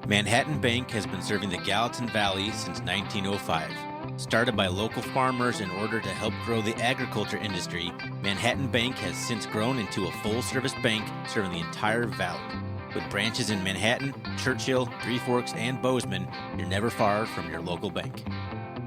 Manhattan Bank has been serving the Gallatin Valley since 1905. Started by local farmers in order to help grow the agriculture industry, Manhattan Bank has since grown into a full-service bank serving the entire valley. With branches in Manhattan, Churchill, Three Forks, and Bozeman, you're never far from your local bank.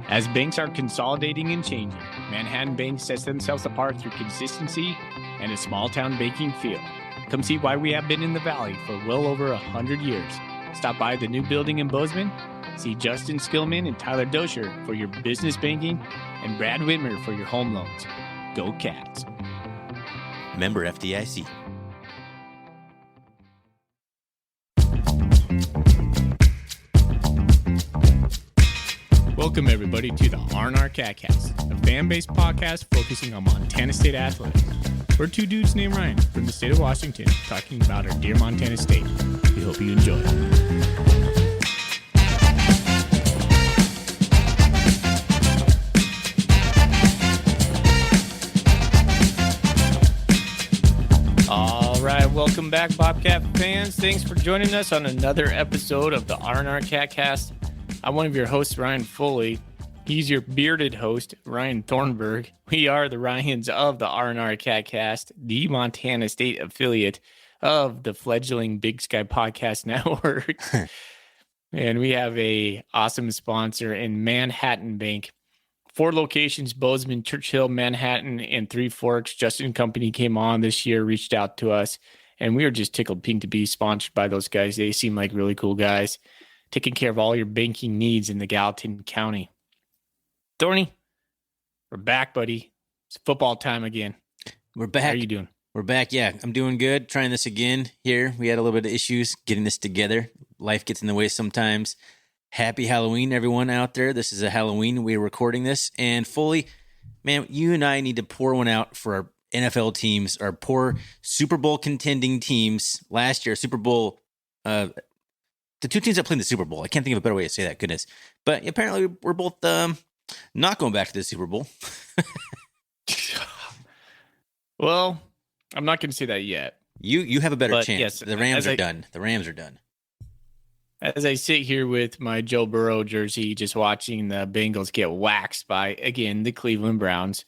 As banks are consolidating and changing, Manhattan Bank sets themselves apart through consistency and a small-town banking feel. Come see why we have been in the Valley for well over 100 years. Stop by the new building in Bozeman, see Justin Skillman and Tyler Dosher for your business banking, and Brad Whitmer for your home loans. Go Cats. Member FDIC. Welcome, everybody, to the R&R Catcast, a fan-based podcast focusing on Montana State athletics. We're two dudes named Ryan from the state of Washington talking about our dear Montana State. We hope you enjoy. All right, welcome back, Bobcat fans. Thanks for joining us on another episode of the R&R Catcast. I'm one of your hosts, Ryan Foley. He's your bearded host, Ryan Thornburg. We are the Ryans of the R&R Catcast, the Montana State affiliate of the fledgling Big Sky Podcast Network. And we have a awesome sponsor in Manhattan Bank. 4 locations, Bozeman, Churchill, Manhattan, and Three Forks. Justin Company came on this year, reached out to us, and we were just tickled pink to be sponsored by those guys. They seem like really cool guys, taking care of all your banking needs in the Gallatin County. Thorny, we're back, buddy. It's football time again. We're back. How are you doing? We're back. Yeah, I'm doing good. Trying this again here. We had a little bit of issues getting this together. Life gets in the way sometimes. Happy Halloween, everyone out there. This is a Halloween. We're recording this. And Foley, man, you and I need to pour one out for our NFL teams, our poor Super Bowl contending teams. Last year, Super Bowl, the 2 teams that played in the Super Bowl. I can't think of a better way to say that. Goodness. But apparently we're both not going back to the Super Bowl. Well, I'm not going to say that yet. You have a better chance. Yes, the Rams are done. The Rams are done. As I sit here with my Joe Burrow jersey, just watching the Bengals get waxed by, again, the Cleveland Browns.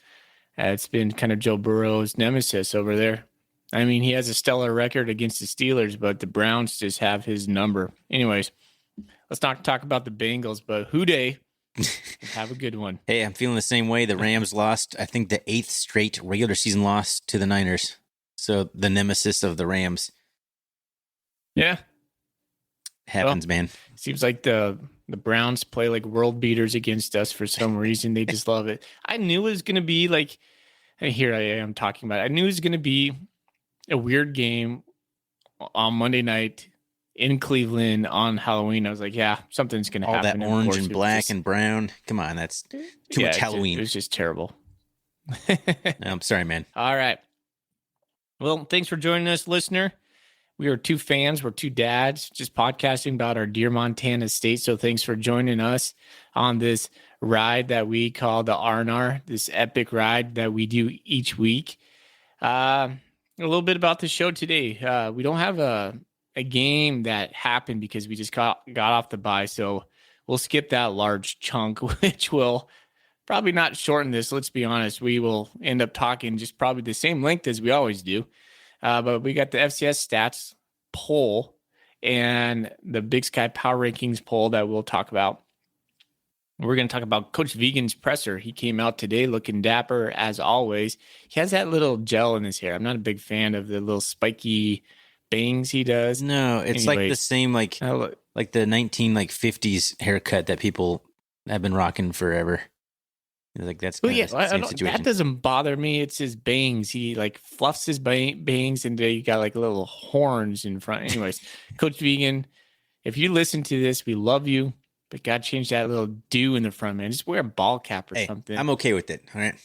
It's been kind of Joe Burrow's nemesis over there. I mean, he has a stellar record against the Steelers, but the Browns just have his number. Anyways, let's not talk about the Bengals, but Houday, have a good one. Hey, I'm feeling the same way. The Rams lost, I think, the 8th straight regular season loss to the Niners. So the nemesis of the Rams. Yeah. Happens, man. Seems like the Browns play like world beaters against us for some reason. They just love it. I knew it was going to be like, and here I am talking about it. I knew it was going to be a weird game on Monday night in Cleveland on Halloween. I was like, yeah, something's going to happen. All that orange and black and brown. Come on, that's too much Halloween. It was just terrible. No, I'm sorry, man. All right. Well, thanks for joining us, listener. We are 2 fans. We're 2 dads just podcasting about our dear Montana State. So thanks for joining us on this ride that we call the R&R, this epic ride that we do each week. A little bit about the show today. We don't have a game that happened because we just got off the bye. So we'll skip that large chunk, which will probably not shorten this. Let's be honest. We will end up talking just probably the same length as we always do. But we got the FCS stats poll and the Big Sky Power Rankings poll that we'll talk about. We're going to talk about Coach Vigen's presser. He came out today looking dapper as always. He has that little gel in his hair. I'm not a big fan of the little spiky bangs he does. No, it's like the same like the 1950s haircut that people have been rocking forever. Like that's the same situation. That doesn't bother me. It's his bangs. He like fluffs his bangs and he got like little horns in front. Anyways, Coach Vigen, if you listen to this, we love you, but gotta change that little do in the front, man. Just wear a ball cap or something. I'm okay with it. All right.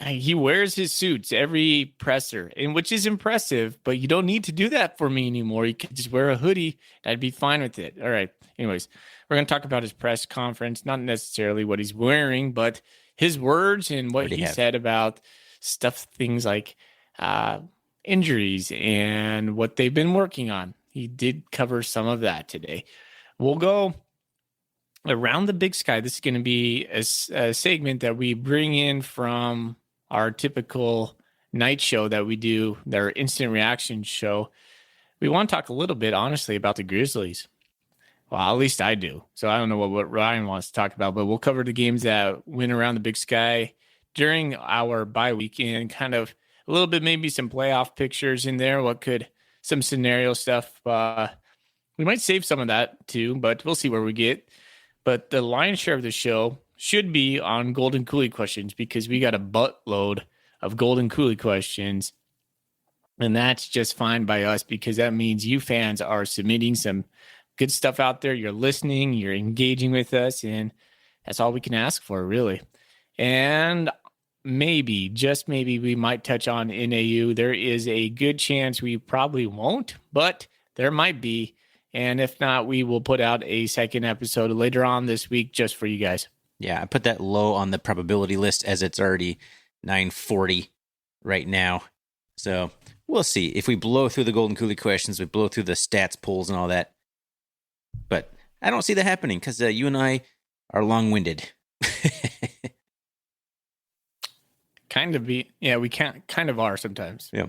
He wears his suits every presser, and which is impressive, but you don't need to do that for me anymore. You can just wear a hoodie. I'd be fine with it. All right. Anyways, we're going to talk about his press conference, not necessarily what he's wearing, but his words and what he said about things like injuries and what they've been working on. he did cover some of that today. We'll go around the big sky. This is going to be a segment that we bring in from our typical night show that we do, their instant reaction show. We want to talk a little bit, honestly, about the Grizzlies. Well, at least I do. So I don't know what Ryan wants to talk about, but we'll cover the games that went around the big sky during our bye week and kind of a little bit, maybe some playoff pictures in there. Some scenario stuff. We might save some of that too, but we'll see where we get. But the lion's share of the show should be on Golden Coolie questions because we got a buttload of Golden Coolie questions. And that's just fine by us because that means you fans are submitting some good stuff out there. You're listening, you're engaging with us, and that's all we can ask for, really. And maybe, just maybe, we might touch on NAU. There is a good chance we probably won't, but there might be. And if not, we will put out a second episode later on this week just for you guys. Yeah, I put that low on the probability list as it's already 9:40 right now. So we'll see. If we blow through the Golden Coolie questions, we blow through the stats polls and all that. But I don't see that happening because you and I are long-winded. We kind of are sometimes. Yeah,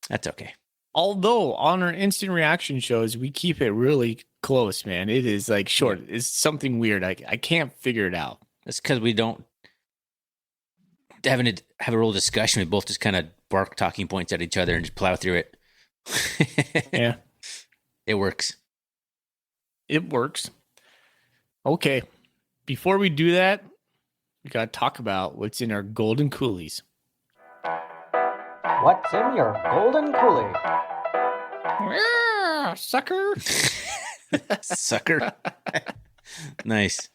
that's okay. Although on our instant reaction shows, we keep it really close, man. It is like short. Yeah. It's something weird. I can't figure it out. That's because we don't have a real discussion. We both just kind of bark talking points at each other and just plow through it. Yeah. It works. It works. Okay. Before we do that, we got to talk about what's in our Golden Coolies. What's in your Golden Coolie? Yeah, sucker. Sucker. Nice.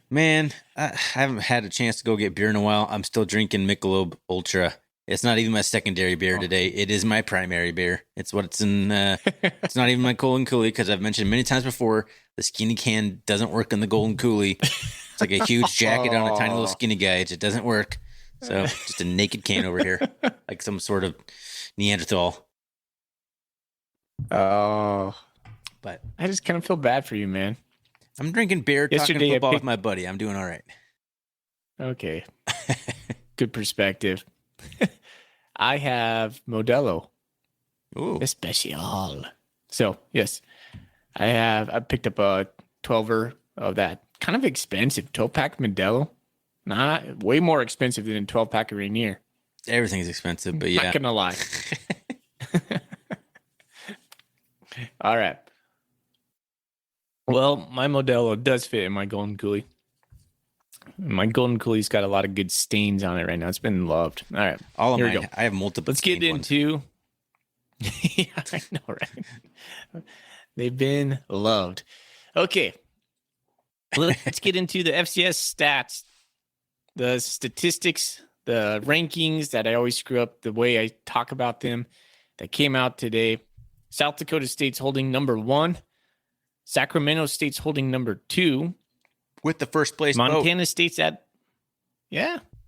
Man, I haven't had a chance to go get beer in a while. I'm still drinking Michelob Ultra. It's not even my secondary beer today. It is my primary beer. It's what's in. It's not even my Golden Coolie because I've mentioned many times before the skinny can doesn't work in the Golden Coolie. It's like a huge jacket on a tiny little skinny guy. It doesn't work. So just a naked can over here, like some sort of Neanderthal. Oh, but I just kind of feel bad for you, man. I'm drinking beer, talking football with my buddy. I'm doing all right. Okay. Good perspective. I have Modelo. Ooh. Especial. So, yes, I picked up a 12er of that kind of expensive 12-pack Modelo. Not way more expensive than a 12-pack of Rainier. Everything's expensive, but yeah. Not going to lie. All right. Well, my Modelo does fit in my Golden Coolie. My Golden Coolie's got a lot of good stains on it right now. It's been loved. All right. All of mine. I have multiple. Let's get into. Yeah, I know, right? They've been loved. Okay. Let's get into the FCS stats, the statistics, the rankings that I always screw up the way I talk about them that came out today. South Dakota State's holding number 1. Sacramento State's holding number 2. With the first place Montana vote. State's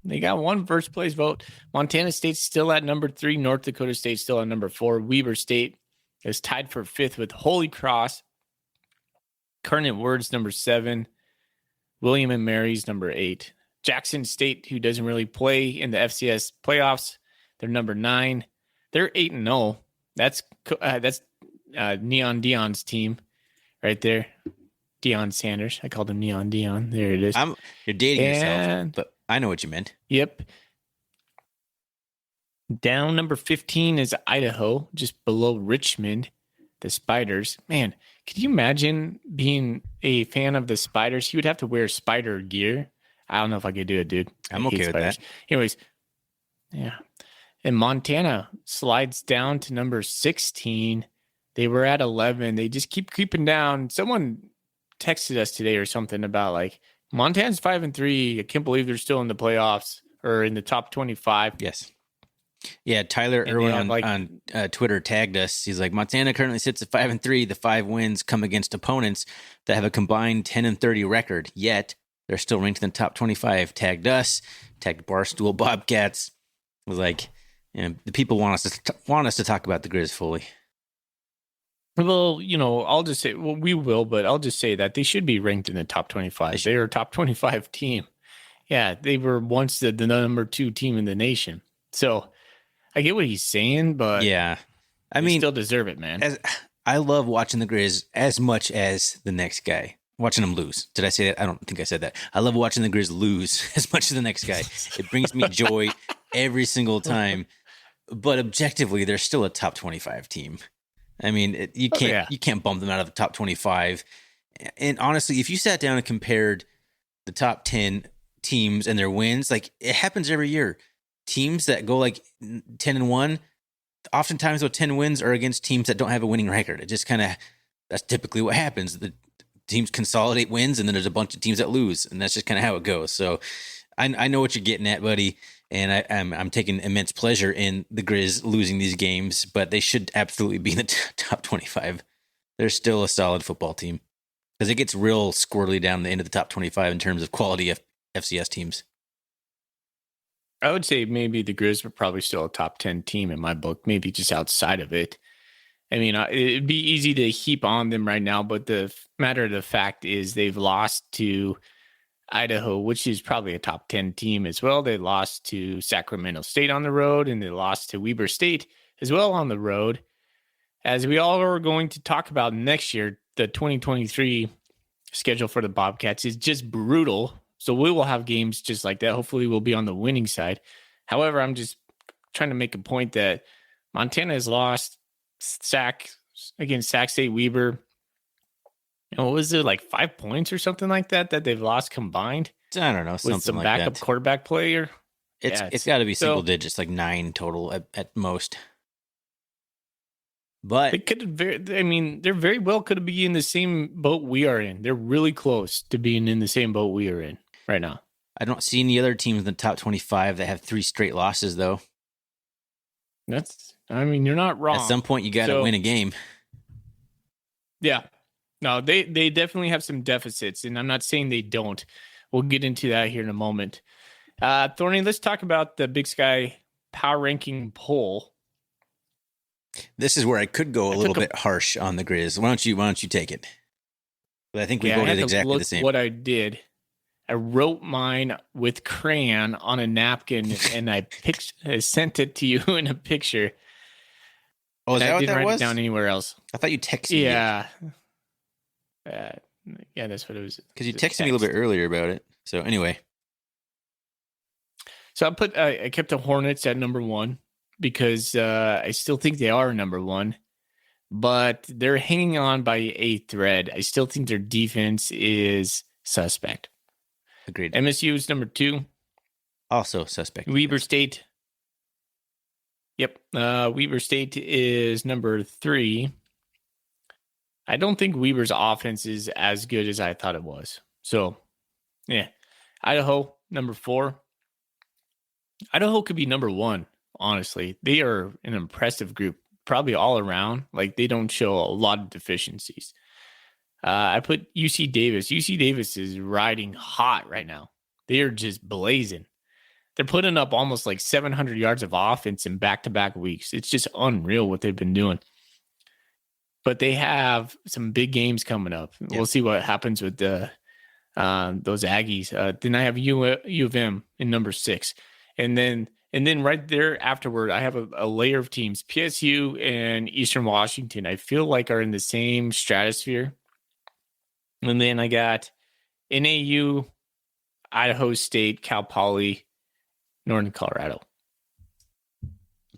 they got one first place vote. Montana State's still at number 3. North Dakota State's still at number 4. Weber State is tied for 5th with Holy Cross. Kernet Word's number 7. William and Mary's number 8. Jackson State, who doesn't really play in the FCS playoffs, they're number 9. They're 8-0. That's Neon Dion's team right there. Deion Sanders. I called him Neon Dion. There it is. You're dating yourself, but I know what you meant. Yep. Down number 15 is Idaho, just below Richmond, the Spiders. Man, could you imagine being a fan of the Spiders? You would have to wear spider gear. I don't know if I could do it, dude. I'm okay with that. Anyways, yeah. And Montana slides down to number 16. They were at 11. They just keep creeping down. Someone texted us today or something about like Montana's 5-3. I can't believe they're still in the playoffs or in the top 25. Yes. Yeah, Tyler Irwin on Twitter tagged us. He's like, Montana currently sits at 5-3. The 5 wins come against opponents that have a combined 10-30 record. Yet they're still ranked in the top 25. Tagged us. Tagged Barstool Bobcats. Was like, the people want us to talk about the Grizz fully. Well, I'll just say, we will, but I'll just say that they should be ranked in the top 25. They are a top 25 team. Yeah, they were once the number 2 team in the nation. So I get what he's saying, but Yeah. I they mean, still deserve it, man. I love watching the Grizz as much as the next guy. Watching them lose. Did I say that? I don't think I said that. I love watching the Grizz lose as much as the next guy. It brings me joy every single time. But objectively, they're still a top 25 team. I mean, you can't bump them out of the top 25. And honestly, if you sat down and compared the top 10 teams and their wins, like it happens every year. Teams that go like 10-1, oftentimes those 10 wins are against teams that don't have a winning record. It just that's typically what happens. The teams consolidate wins, and then there's a bunch of teams that lose, and that's just kind of how it goes. So I know what you're getting at, buddy, and I'm taking immense pleasure in the Grizz losing these games, but they should absolutely be in the top 25. They're still a solid football team because it gets real squirrely down the end of the top 25 in terms of quality of FCS teams. I would say maybe the Grizz are probably still a top 10 team in my book, maybe just outside of it. I mean, it'd be easy to heap on them right now, but the matter of the fact is they've lost to Idaho, which is probably a top 10 team as well. They lost to Sacramento State on the road, and they lost to Weber State as well on the road. As we all are going to talk about next year, the 2023 schedule for the Bobcats is just brutal. So we will have games just like that. Hopefully we'll be on the winning side. However, I'm just trying to make a point that Montana has lost against Sac State Weber. Was it like 5 points or something like that they've lost combined? I don't know, with some like backup that. quarterback player. It's got to be single digits, like 9 total at most. But they could they're very well could be in the same boat we are in. They're really close to being in the same boat we are in right now. I don't see any other teams in the top 25 that have 3 straight losses, though. You're not wrong. At some point, you got to win a game. Yeah. No, they definitely have some deficits, and I'm not saying they don't. We'll get into that here in a moment. Thorny, let's talk about the Big Sky power ranking poll. This is where I could go a little bit harsh on the Grizz. Why don't you take it? But I think we voted exactly the same. What I did, I wrote mine with crayon on a napkin, and I sent it to you in a picture. Oh, is that what that was? I didn't write it down anywhere else. I thought you texted me. Yeah. Yeah, that's what it was. Because you texted me a little bit earlier about it. So anyway. So I kept the Hornets at number 1 because I still think they are number 1, but they're hanging on by a thread. I still think their defense is suspect. Agreed. MSU is number 2. Also suspect. Weber State. Yep. Weber State is number 3. I don't think Weber's offense is as good as I thought it was. So, yeah. Idaho, number 4. Idaho could be number 1, honestly. They are an impressive group, probably all around. Like, they don't show a lot of deficiencies. I put UC Davis. UC Davis is riding hot right now. They are just blazing. They're putting up almost like 700 yards of offense in back-to-back weeks. It's just unreal what they've been doing. But they have some big games coming up. Yep. We'll see what happens with those Aggies. Then I have U of M in number 6. And then right there afterward, I have a layer of teams. PSU and Eastern Washington, I feel like are in the same stratosphere. And then I got NAU, Idaho State, Cal Poly, Northern Colorado.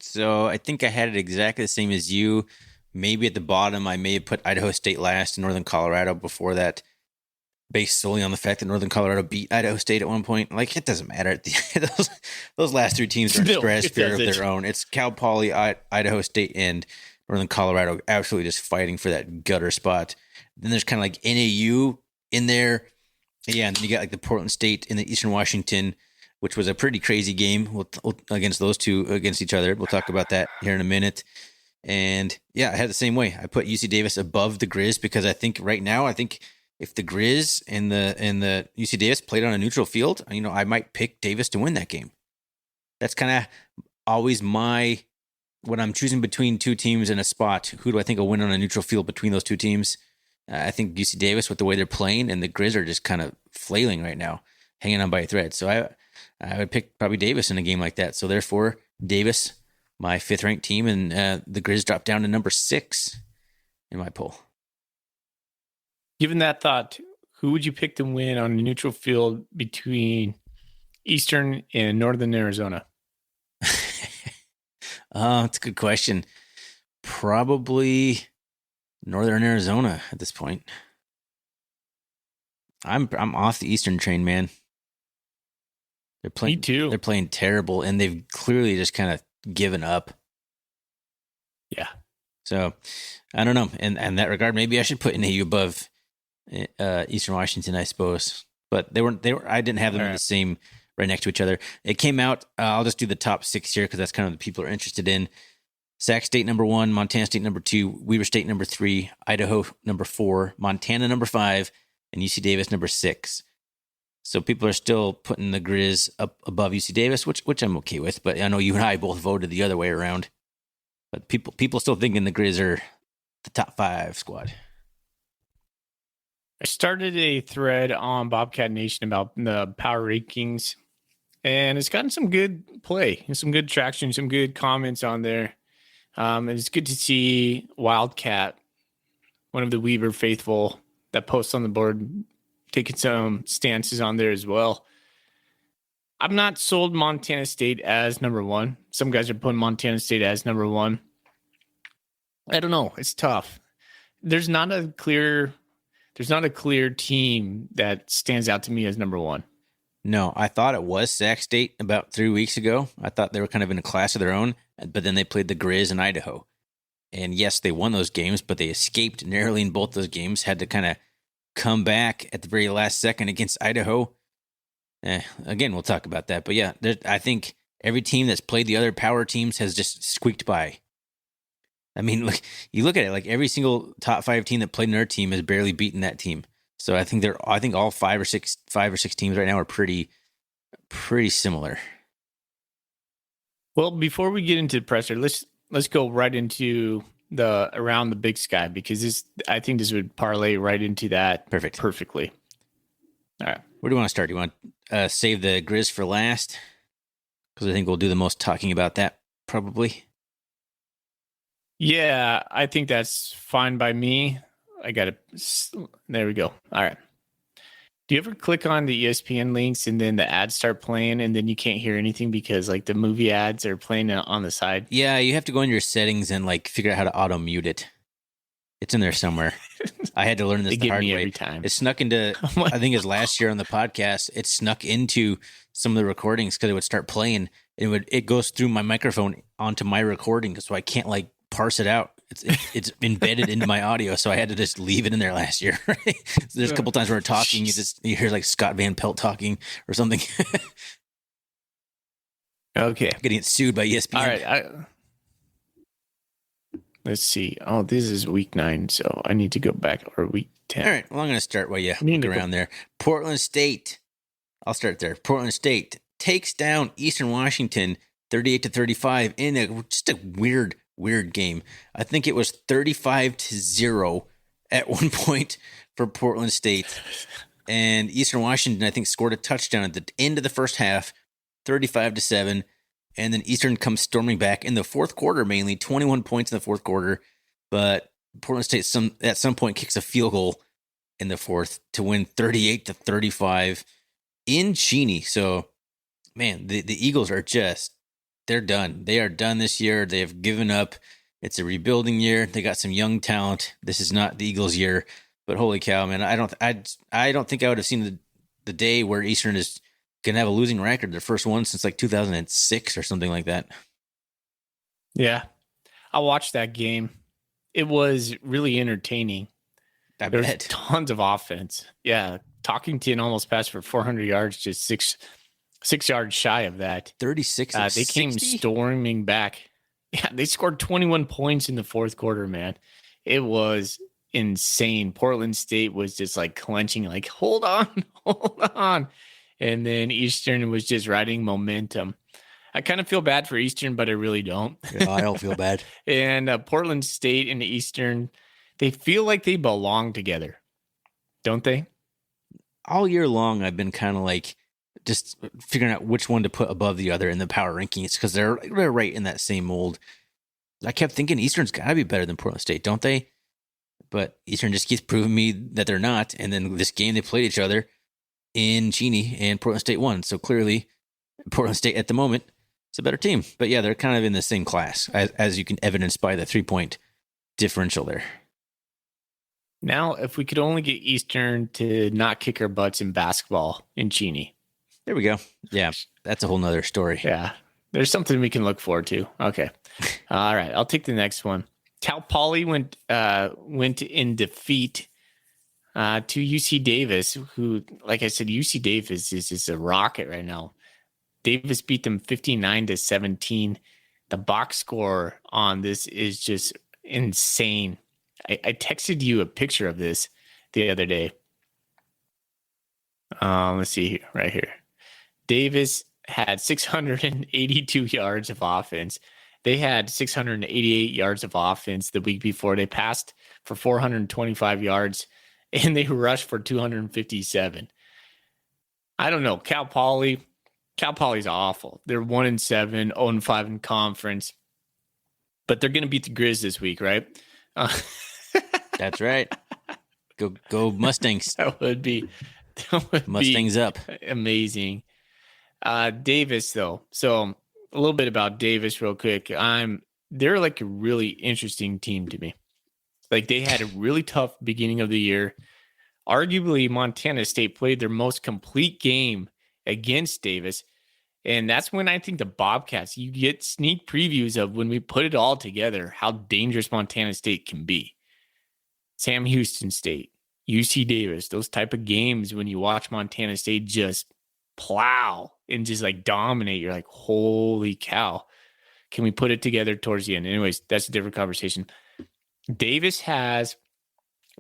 So I think I had it exactly the same as you. Maybe at the bottom, I may have put Idaho State last and Northern Colorado before that, based solely on the fact that Northern Colorado beat Idaho State at one point. Like, it doesn't matter. Those last 3 teams are in a stratosphere of their own. It's Cal Poly, Idaho State, and Northern Colorado absolutely just fighting for that gutter spot. Then there's kind of like NAU in there. Yeah, and then you got like the Portland State and the Eastern Washington, which was a pretty crazy game against those two against each other. We'll talk about that here in a minute. And yeah, I had the same way. I put UC Davis above the Grizz because I think right now, if the Grizz and the UC Davis played on a neutral field, I might pick Davis to win that game. That's kind of always my when I'm choosing between two teams in a spot, who do I think will win on a neutral field between those two teams? I think UC Davis with the way they're playing, and the Grizz are just kind of flailing right now, hanging on by a thread. So I would pick probably Davis in a game like that. So therefore, Davis, my 5th ranked team, and the Grizz dropped down to number 6 in my poll. Given that thought, who would you pick to win on a neutral field between Eastern and Northern Arizona? It's a good question. Probably Northern Arizona at this point. I'm off the Eastern train, man. They're playing. Me too. They're playing terrible, and they've clearly just kind of given up. Yeah. So I don't know. In that regard, maybe I should put NAU above Eastern Washington, I suppose. But they weren't. I didn't have them in the same right next to each other. It came out. I'll just do the top 6 here because that's kind of the people are interested in. Sac State number 1, Montana State number 2, Weber State number 3, Idaho number 4, Montana number 5, and UC Davis number 6. So people are still putting the Grizz up above UC Davis, which I'm okay with. But I know you and I both voted the other way around. But people still thinking the Grizz are the top 5 squad. I started a thread on Bobcat Nation about the power rankings, and it's gotten some good play, some good traction, some good comments on there. And it's good to see Wildcat, one of the Weber faithful that posts on the board, taking some stances on there as well. I'm not sold Montana State as number 1. Some guys are putting Montana State as number 1. I don't know. It's tough. There's not a clear team that stands out to me as number 1. No, I thought it was Sac State about 3 weeks ago. I thought they were kind of in a class of their own, but then they played the Grizz in Idaho. And yes, they won those games, but they escaped narrowly in both those games, had to kind of come back at the very last second against Idaho. Again, we'll talk about that. But yeah, I think every team that's played the other power teams has just squeaked by. I mean, you look at it, like every single top 5 team that played in their team has barely beaten that team. So I think all 5 or 6 teams right now are pretty similar. Well, before we get into the presser, let's go right into the around the Big Sky, because I think this would parlay right into that perfectly. All right. Where do you want to start? Do you want to save the Grizz for last? Because I think we'll do the most talking about that probably. Yeah, I think that's fine by me. There we go. All right. Do you ever click on the ESPN links and then the ads start playing and then you can't hear anything because like the movie ads are playing on the side? Yeah, you have to go in your settings and like figure out how to auto mute it. It's in there somewhere. I had to learn this the hard way. Every time. It snuck into, I think it was last year on the podcast, it snuck into some of the recordings because it would start playing. It goes through my microphone onto my recording, so I can't like parse it out. It's embedded into my audio, so I had to just leave it in there last year. Right? So there's a couple times where we're talking, you hear like Scott Van Pelt talking or something. Okay, getting sued by ESPN. All right, let's see. Oh, this is week 9, so I need to go back, or week 10. All right, well, I'm going to start while you look around there. Portland State. I'll start there. Portland State takes down Eastern Washington 38-35 in just a weird game. I think it was 35-0 at one point for Portland State. And Eastern Washington, I think, scored a touchdown at the end of the first half, 35-7. And then Eastern comes storming back in the fourth quarter, mainly 21 points in the fourth quarter. But Portland State at some point kicks a field goal in the fourth to win 38-35 in Cheney. So, man, the Eagles are they're done. They are done this year. They have given up. It's a rebuilding year. They got some young talent. This is not the Eagles' year. But holy cow, man! I don't think I would have seen the day where Eastern is gonna have a losing record. Their first one since like 2006 or something like that. Yeah, I watched that game. It was really entertaining. There was tons of offense. Yeah, Talkington almost passed for 400 yards, just six yards shy of that. 36. They came storming back. Yeah, they scored 21 points in the fourth quarter, man. It was insane. Portland State was just like clenching, like, hold on. And then Eastern was just riding momentum. I kind of feel bad for Eastern, but I really don't. Yeah, I don't feel bad. And Portland State and Eastern, they feel like they belong together, don't they? All year long, I've been kind of like just figuring out which one to put above the other in the power rankings because they're right in that same mold. I kept thinking Eastern's got to be better than Portland State, don't they? But Eastern just keeps proving me that they're not. And then this game, they played each other in Cheney, and Portland State won. So clearly, Portland State at the moment is a better team. But yeah, they're kind of in the same class, as you can evidence by the 3-point differential there. Now, if we could only get Eastern to not kick our butts in basketball in Cheney. There we go. Yeah, that's a whole nother story. Yeah, there's something we can look forward to. Okay. All right, I'll take the next one. Cal Poly went in defeat to UC Davis, who, like I said, UC Davis is just a rocket right now. Davis beat them 59-17. The box score on this is just insane. I texted you a picture of this the other day. Let's see here, right here. Davis had 682 yards of offense. They had 688 yards of offense the week before. They passed for 425 yards, and they rushed for 257. I don't know. Cal Poly's awful. They're 1-7, 0-5 in conference, but they're going to beat the Grizz this week, right? That's right. Go Mustangs. That would be Mustangs up. Amazing. Davis, though. So a little bit about Davis real quick. They're like a really interesting team to me. Like, they had a really tough beginning of the year. Arguably, Montana State played their most complete game against Davis. And that's when I think the Bobcats, you get sneak previews of when we put it all together, how dangerous Montana State can be. Sam Houston State, UC Davis, those type of games when you watch Montana State just plow and just like dominate, you're like, holy cow. Can we put it together towards the end? Anyways, that's a different conversation. Davis has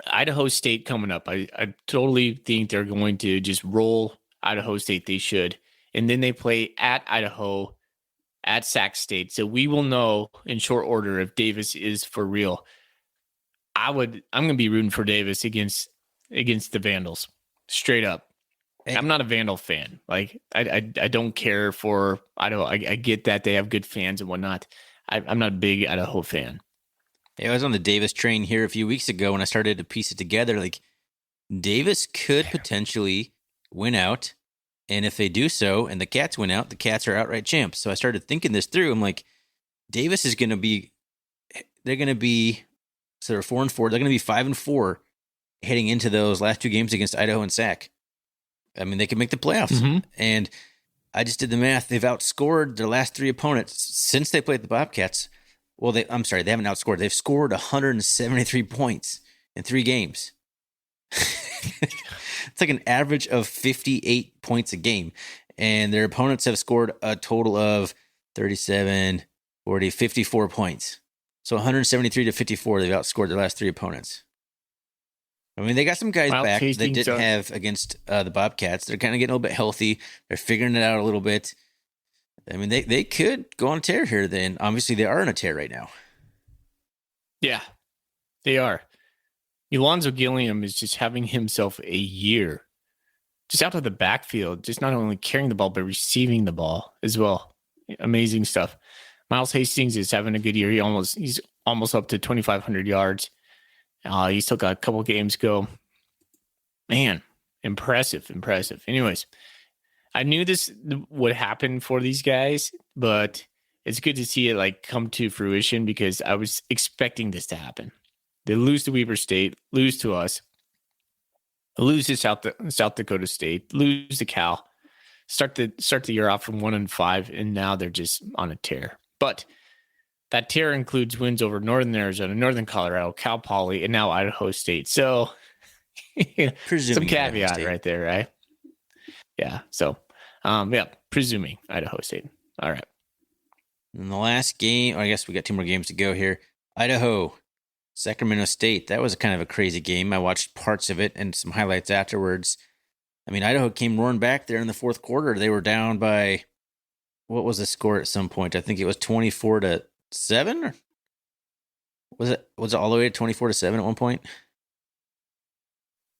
Idaho State coming up. I totally think they're going to just roll Idaho State. They should. And then they play at Idaho, at Sac State. So we will know in short order if Davis is for real. I'm going to be rooting for Davis against the Vandals, straight up. I'm not a Vandal fan. Like, I don't care for Idaho. I get that they have good fans and whatnot. I'm not a big Idaho fan. Yeah, I was on the Davis train here a few weeks ago when I started to piece it together. Like, Davis could potentially win out. And if they do so, and the Cats win out, the Cats are outright champs. So I started thinking this through. I'm like, Davis is going to be, so they're 4-4. They're going to be 5-4 heading into those last two games against Idaho and Sac. I mean, they can make the playoffs. Mm-hmm. And I just did the math. They've outscored their last three opponents since they played the Bobcats. Well, they haven't outscored. They've scored 173 points in 3 games. It's like an average of 58 points a game. And their opponents have scored a total of 37, 40, 54 points. So 173-54, they've outscored their last 3 opponents. I mean, they got some guys back that didn't have against the Bobcats. They're kind of getting a little bit healthy. They're figuring it out a little bit. I mean, they could go on a tear here then. Obviously, they are on a tear right now. Yeah, they are. Alonzo Gilliam is just having himself a year. Just out of the backfield, just not only carrying the ball, but receiving the ball as well. Amazing stuff. Miles Hastings is having a good year. He's almost up to 2,500 yards. He's still got a couple games to go. Man, impressive. Anyways, I knew this would happen for these guys, but it's good to see it like come to fruition because I was expecting this to happen. They lose to Weber State, lose to us, lose to South Dakota State, lose to Cal, start the year off from 1-5, and now they're just on a tear. But that tier includes wins over Northern Arizona, Northern Colorado, Cal Poly, and now Idaho State. So some caveat right there, right? Yeah. So, presuming Idaho State. All right. In the last game, I guess we got 2 more games to go here. Idaho, Sacramento State. That was kind of a crazy game. I watched parts of it and some highlights afterwards. I mean, Idaho came roaring back there in the fourth quarter. They were down by what was the score at some point? I think it was 24-7, or was it all the way to 24-7 at one point?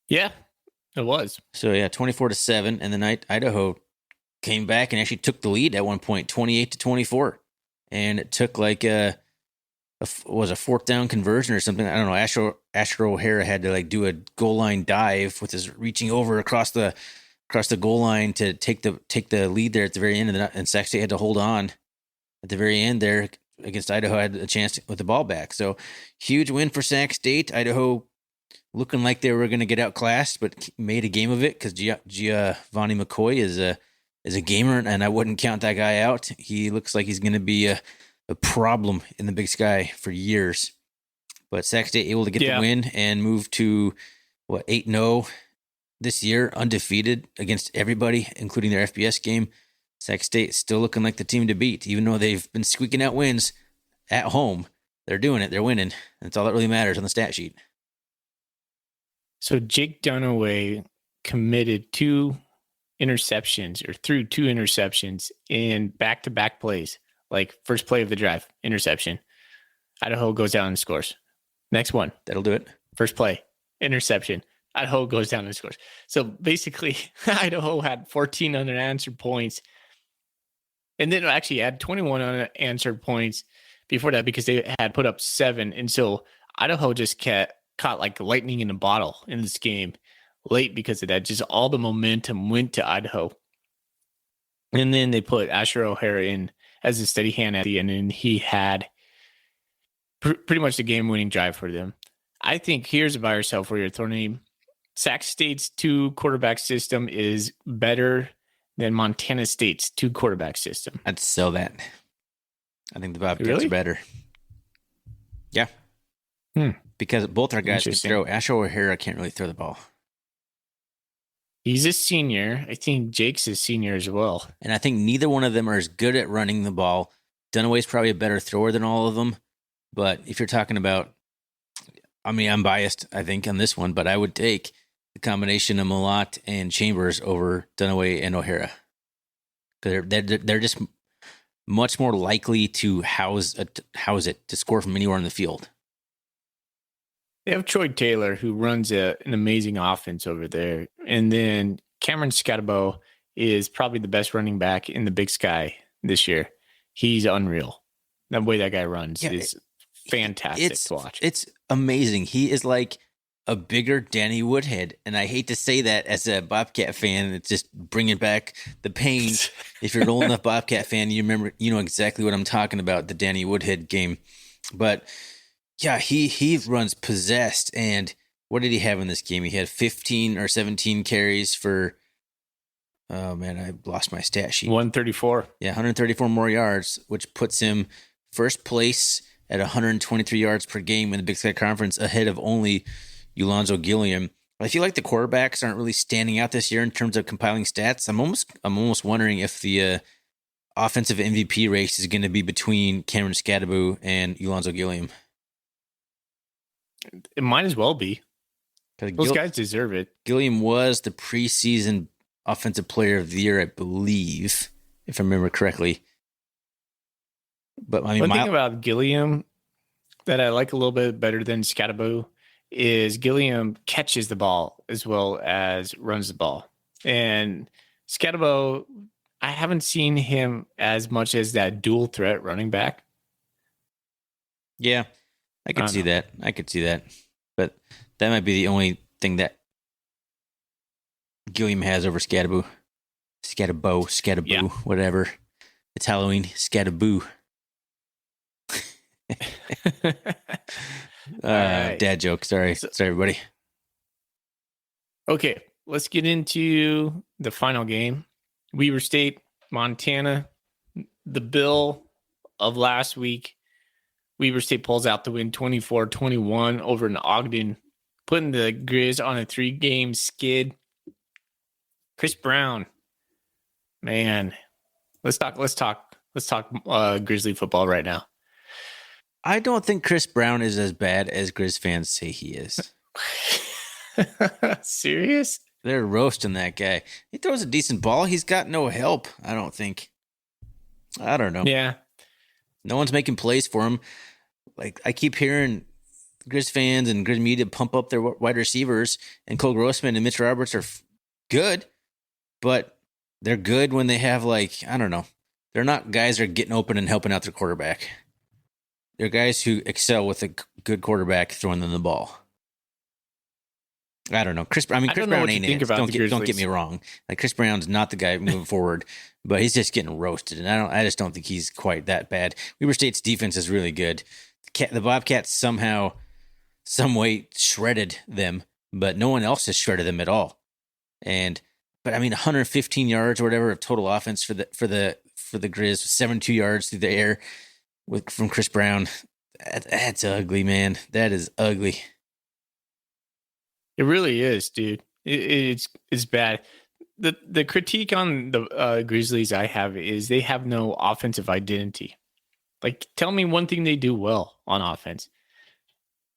Yeah, it was. So yeah, 24-7, and then Idaho came back and actually took the lead at one point, 28-24, and it took like a fourth down conversion or something. I don't know. Asher O'Hara had to like do a goal line dive with his reaching over across the goal line to take the lead there at the very end, and Sac State had to hold on at the very end there against Idaho. Had a chance with the ball back. So huge win for Sac State. Idaho looking like they were going to get outclassed, but made a game of it because Giovanni McCoy is a gamer, and I wouldn't count that guy out. He looks like he's going to be a problem in the Big Sky for years. But Sac State able to get the win and move to 8-0 this year, undefeated against everybody, including their FBS game. Sac State still looking like the team to beat, even though they've been squeaking out wins at home. They're doing it. They're winning. That's all that really matters on the stat sheet. So Jake Dunaway committed 2 interceptions, or threw 2 interceptions in back-to-back plays. Like first play of the drive, interception. Idaho goes down and scores. Next one. That'll do it. First play, interception. Idaho goes down and scores. So basically, Idaho had 14 unanswered points. And then actually had 21 unanswered points before that because they had put up 7. And so Idaho just caught like lightning in a bottle in this game late because of that. Just all the momentum went to Idaho. And then they put Asher O'Hara in as a steady hand at the end, and he had pretty much the game-winning drive for them. I think here's about yourself where you're throwing. Sac State's 2-quarterback system is better than Montana State's 2-quarterback system. I'd sell that. I think the Bobcats are better. Yeah. Because both our guys can throw. Asher O'Hara can't really throw the ball. He's a senior. I think Jake's a senior as well. And I think neither one of them are as good at running the ball. Dunaway's probably a better thrower than all of them. But if you're talking about, I mean, I'm biased, I think, on this one, but I would take the combination of Malott and Chambers over Dunaway and O'Hara. Because they're just much more likely to house it, to score from anywhere on the field. They have Troy Taylor, who runs an amazing offense over there. And then Cameron Scatabo is probably the best running back in the Big Sky this year. He's unreal. The way that guy runs is fantastic to watch. It's amazing. He is like a bigger Danny Woodhead. And I hate to say that as a Bobcat fan. It's just bringing back the pain. If you're an old enough Bobcat fan, you know exactly what I'm talking about, the Danny Woodhead game. But yeah, he runs possessed. And what did he have in this game? He had 15 or 17 carries for, oh man, I lost my stat sheet. 134. Yeah, 134 more yards, which puts him first place at 123 yards per game in the Big Sky Conference, ahead of only Ulonzo Gilliam. I feel like the quarterbacks aren't really standing out this year in terms of compiling stats. I'm almost wondering if the offensive MVP race is going to be between Cameron Scatabo and Ulonzo Gilliam. It might as well be. Those guys deserve it. Gilliam was the preseason offensive player of the year, I believe, if I remember correctly. But I mean, one thing about Gilliam that I like a little bit better than Scatabo is Gilliam catches the ball as well as runs the ball. And Scatabo, I haven't seen him as much as that dual threat running back. Yeah, I could see that. I could see that. But that might be the only thing that Gilliam has over Scatabo. Scatabo, whatever. It's Halloween. Scatabo. Right. Dad joke. Sorry, everybody. Okay, let's get into the final game. Weber State, Montana. The bill of last week. Weber State pulls out the win 24-21 over in Ogden, putting the Grizz on a 3-game skid. Chris Brown, man, let's talk Grizzly football right now. I don't think Chris Brown is as bad as Grizz fans say he is. Serious? They're roasting that guy. He throws a decent ball. He's got no help, I don't think. I don't know. Yeah. No one's making plays for him. Like, I keep hearing Grizz fans and Grizz media pump up their wide receivers, and Cole Grossman and Mitch Roberts are good, but they're good when they have, like, I don't know. They're not guys that are getting open and helping out their quarterback. They're guys who excel with a good quarterback throwing them the ball. I don't know. Chris Brown ain't it. Don't get me wrong. Like, Chris Brown's not the guy moving forward, but he's just getting roasted, and I just don't think he's quite that bad. Weber State's defense is really good. The Bobcats somehow, some way shredded them, but no one else has shredded them at all. But I mean, 115 yards or whatever of total offense for the Grizz, 72 yards through the air from Chris Brown. That's ugly, man. That is ugly. It really is, dude. It's bad. The critique on the Grizzlies I have is they have no offensive identity. Like, tell me one thing they do well on offense.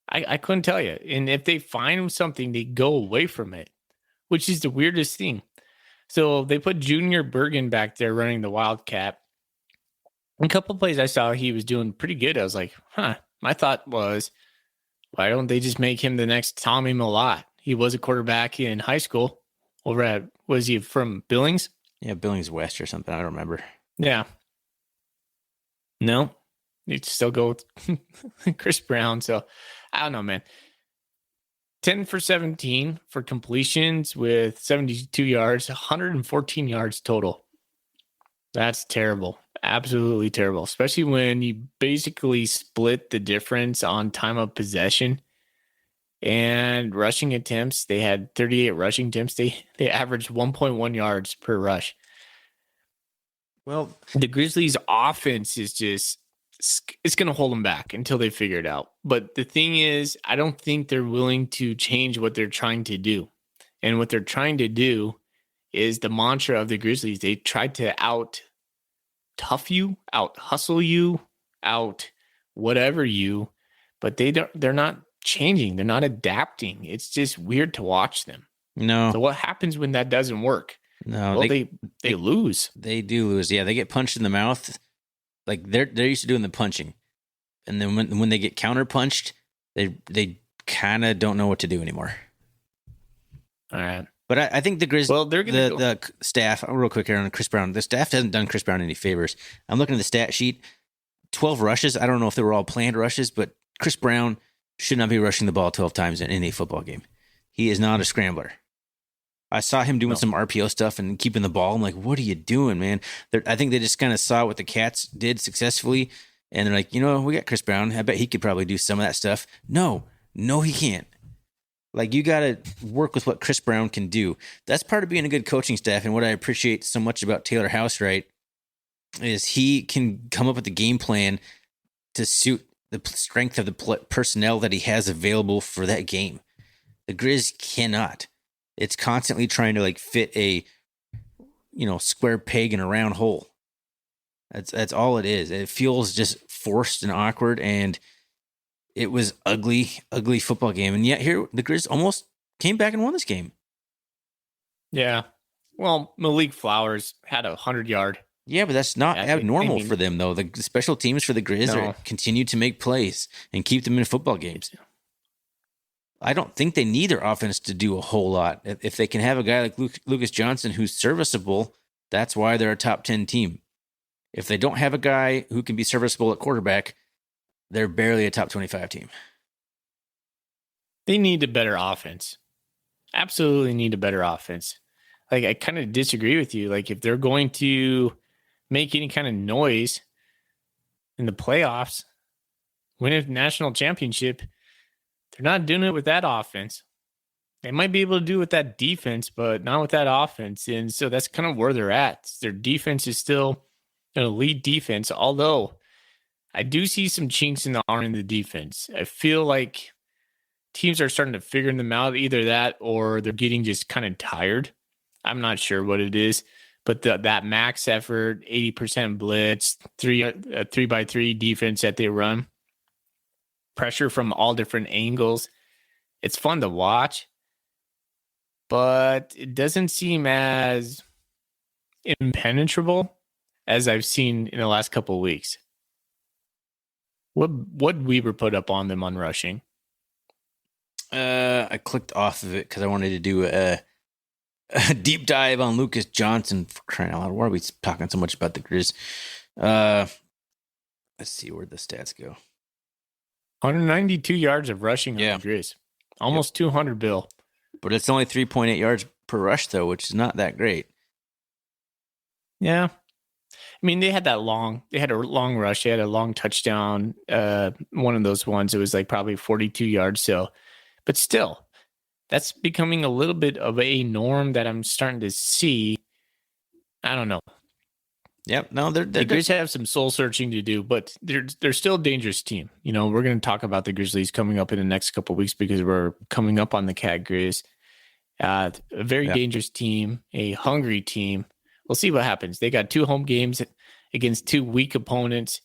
I couldn't tell you. And if they find something, they go away from it, which is the weirdest thing. So they put Junior Bergen back there running the Wildcat. A couple of plays I saw, he was doing pretty good. I was like, my thought was, why don't they just make him the next Tommy Millott? He was a quarterback in high school over at, was he from Billings? Yeah, Billings West or something. I don't remember. Yeah. No, you'd still go with Chris Brown. So I don't know, man. 10 for 17 for completions with 72 yards, 114 yards total. That's terrible. Absolutely terrible, especially when you basically split the difference on time of possession and rushing attempts. They had 38 rushing attempts. They averaged 1.1 yards per rush. Well, the Grizzlies' offense is just, it's going to hold them back until they figure it out. But the thing is, I don't think they're willing to change what they're trying to do. And what they're trying to do is the mantra of the Grizzlies. They tried to out tough you, out hustle you, out whatever you, but they're not changing. They're not adapting. It's just weird to watch them. No. So what happens when that doesn't work? No, well, they lose. They do lose. Yeah, they get punched in the mouth. Like, they're used to doing the punching, and then when they get counter punched, they kind of don't know what to do anymore. All right, but I think the Grizz, well, they're gonna the staff, real quick here on Chris Brown. The staff hasn't done Chris Brown any favors. I'm looking at the stat sheet. 12 rushes. I don't know if they were all planned rushes, but Chris Brown should not be rushing the ball 12 times in any football game. He is not a scrambler. I saw him doing some RPO stuff and keeping the ball. I'm like, what are you doing, man? I think they just kind of saw what the Cats did successfully, and they're like, we got Chris Brown. I bet he could probably do some of that stuff. No, he can't. Like, you got to work with what Chris Brown can do. That's part of being a good coaching staff, and what I appreciate so much about Taylor Housewright is he can come up with a game plan to suit the strength of the personnel that he has available for that game. The Grizz cannot. It's constantly trying to, like, fit a, square peg in a round hole. That's all it is. It feels just forced and awkward, and it was ugly football game. And yet here, the Grizz almost came back and won this game. Yeah. Well, Malik Flowers had a 100-yard. Yeah, but that's not abnormal for them, though. The special teams for the Grizz continue to make plays and keep them in football games. I don't think they need their offense to do a whole lot. If they can have a guy like Lucas Johnson who's serviceable, that's why they're a top 10 team. If they don't have a guy who can be serviceable at quarterback, they're barely a top 25 team. They need a better offense. Absolutely need a better offense. Like, I kind of disagree with you. Like, if they're going to make any kind of noise in the playoffs, win a national championship, they're not doing it with that offense. They might be able to do it with that defense, but not with that offense. And so that's kind of where they're at. Their defense is still an elite defense, although I do see some chinks in the armor in the defense. I feel like teams are starting to figure them out, either that or they're getting just kind of tired. I'm not sure what it is, but that max effort, 80% blitz, 3x3 defense that they run, pressure from all different angles. It's fun to watch, but it doesn't seem as impenetrable as I've seen in the last couple of weeks. What Weber put up on them on rushing? I clicked off of it because I wanted to do a deep dive on Lucas Johnson, for crying out loud. Why are we talking so much about the Grizz? Let's see where the stats go. 192 yards of rushing on the Grizz. Almost 200, Bill. But it's only 3.8 yards per rush, though, which is not that great. Yeah. I mean, they had a long rush. They had a long touchdown. One of those ones, it was like probably 42 yards. So, but still, that's becoming a little bit of a norm that I'm starting to see. I don't know. Yep. No, the Grizz have some soul searching to do, but they're still a dangerous team. You know, we're going to talk about the Grizzlies coming up in the next couple of weeks because we're coming up on the Cat Grizz. A very dangerous team, a hungry team. We'll see what happens. They got 2 home games against 2 weak opponents,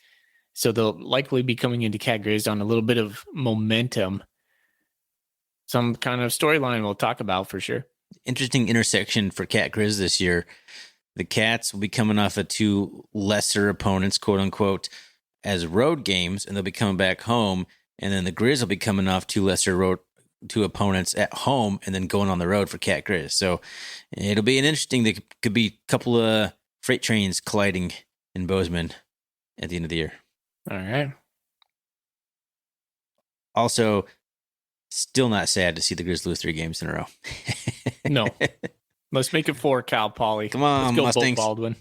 so they'll likely be coming into Cat Grizz on a little bit of momentum. Some kind of storyline we'll talk about for sure. Interesting intersection for Cat Grizz this year. The Cats will be coming off of 2 lesser opponents, quote unquote, as road games, and they'll be coming back home. And then the Grizz will be coming off 2 lesser 2 opponents at home and then going on the road for Cat Grizz. So it'll be an interesting, there could be a couple of freight trains colliding in Bozeman at the end of the year. All right. Also, still not sad to see the Grizz lose 3 games in a row. No. Let's make it 4, Cal Poly. Come on, let's go Mustangs. Bo Baldwin.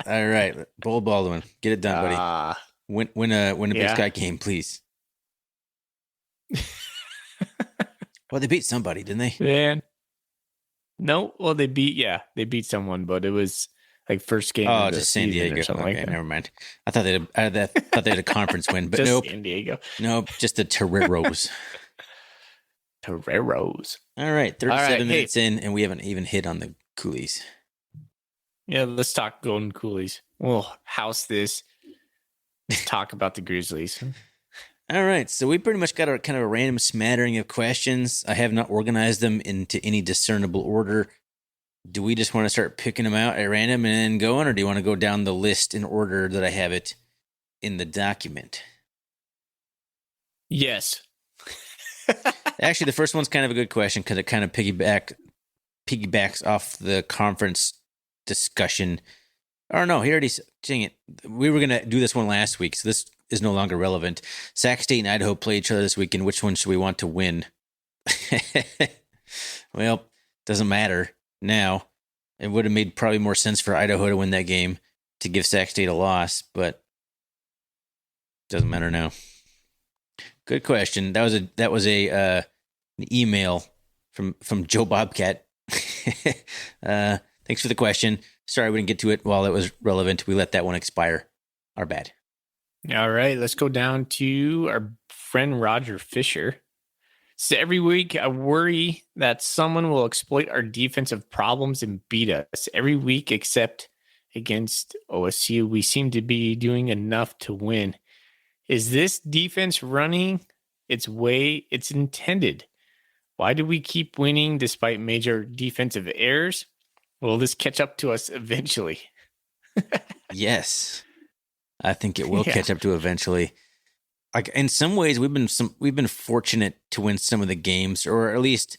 All right, Bo Baldwin. Get it done, buddy. Win a Big Sky game, please. Well, they beat somebody, didn't they? Man. No, well, they beat someone, but it was like first game. Oh, just San Diego. Okay, like never mind. I thought they had a conference win, but nope. San Diego. Nope, just the Toreros. Toreros. All right, 37 minutes in, and we haven't even hit on the Coolies. Yeah, let's talk Golden Coolies. We'll house this. Let's talk about the Grizzlies. All right, so we pretty much got a kind of a random smattering of questions. I have not organized them into any discernible order. Do we just want to start picking them out at random and then going, or do you want to go down the list in order that I have it in the document? Yes. Actually, the first one's kind of a good question because it kind of piggybacks off the conference discussion. Or no, he already, dang it. We were going to do this one last week, so this is no longer relevant. Sac State and Idaho play each other this week, and which one should we want to win? Well, doesn't matter now. It would have made probably more sense for Idaho to win that game to give Sac State a loss, but doesn't matter now. Good question. That was an email from Joe Bobcat. Thanks for the question. Sorry we didn't get to it while it was relevant. We let that one expire. Our bad. All right, let's go down to our friend Roger Fisher. So every week, I worry that someone will exploit our defensive problems and beat us. Every week, except against OSU, we seem to be doing enough to win. Is this defense running its way it's intended? Why do we keep winning despite major defensive errors? Will this catch up to us eventually? Yes. I think it will catch up to eventually. Like in some ways, we've been fortunate to win some of the games, or at least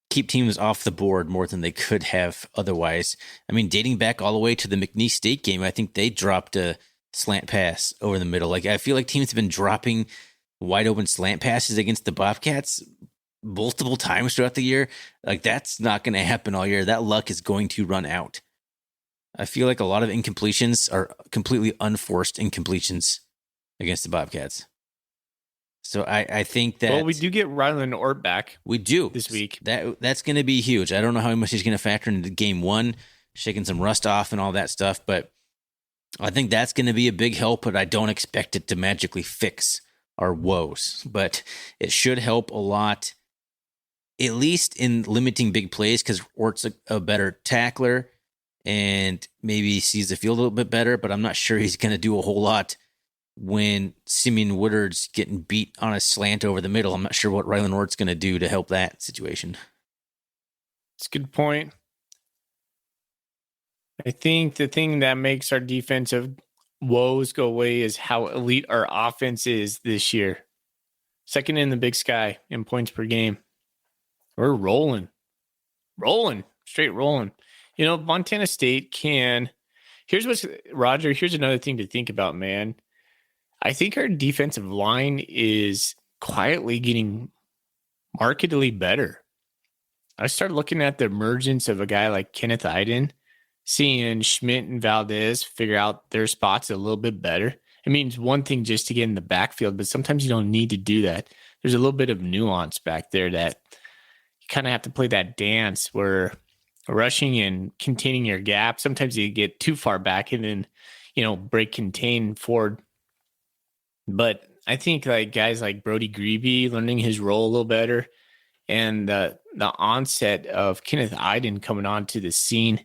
keep teams off the board more than they could have otherwise. I mean, dating back all the way to the McNeese State game, I think they dropped a slant pass over the middle. Like I feel like teams have been dropping wide open slant passes against the Bobcats multiple times throughout the year. Like that's not going to happen all year. That luck is going to run out. I feel like a lot of incompletions are completely unforced incompletions against the Bobcats. So I think that... Well, we do get Ryland Ort back. We do. This week. That's going to be huge. I don't know how much he's going to factor into game one, shaking some rust off and all that stuff, but I think that's going to be a big help, but I don't expect it to magically fix our woes. But it should help a lot, at least in limiting big plays, because Ort's a better tackler and maybe sees the field a little bit better, but I'm not sure he's going to do a whole lot when Simeon Woodard's getting beat on a slant over the middle. I'm not sure what Ryland Ort's going to do to help that situation. It's a good point. I think the thing that makes our defensive woes go away is how elite our offense is this year. Second in the Big Sky in points per game. We're rolling, straight rolling. Montana State can. Here's another thing to think about, man. I think our defensive line is quietly getting markedly better. I started looking at the emergence of a guy like Kenneth Iden, seeing Schmidt and Valdez figure out their spots a little bit better. It means one thing just to get in the backfield, but sometimes you don't need to do that. There's a little bit of nuance back there that you kind of have to play that dance where rushing and containing your gap. Sometimes you get too far back and then, break contain forward. But I think like guys like Brody Grebe learning his role a little better, and the onset of Kenneth Iden coming onto the scene,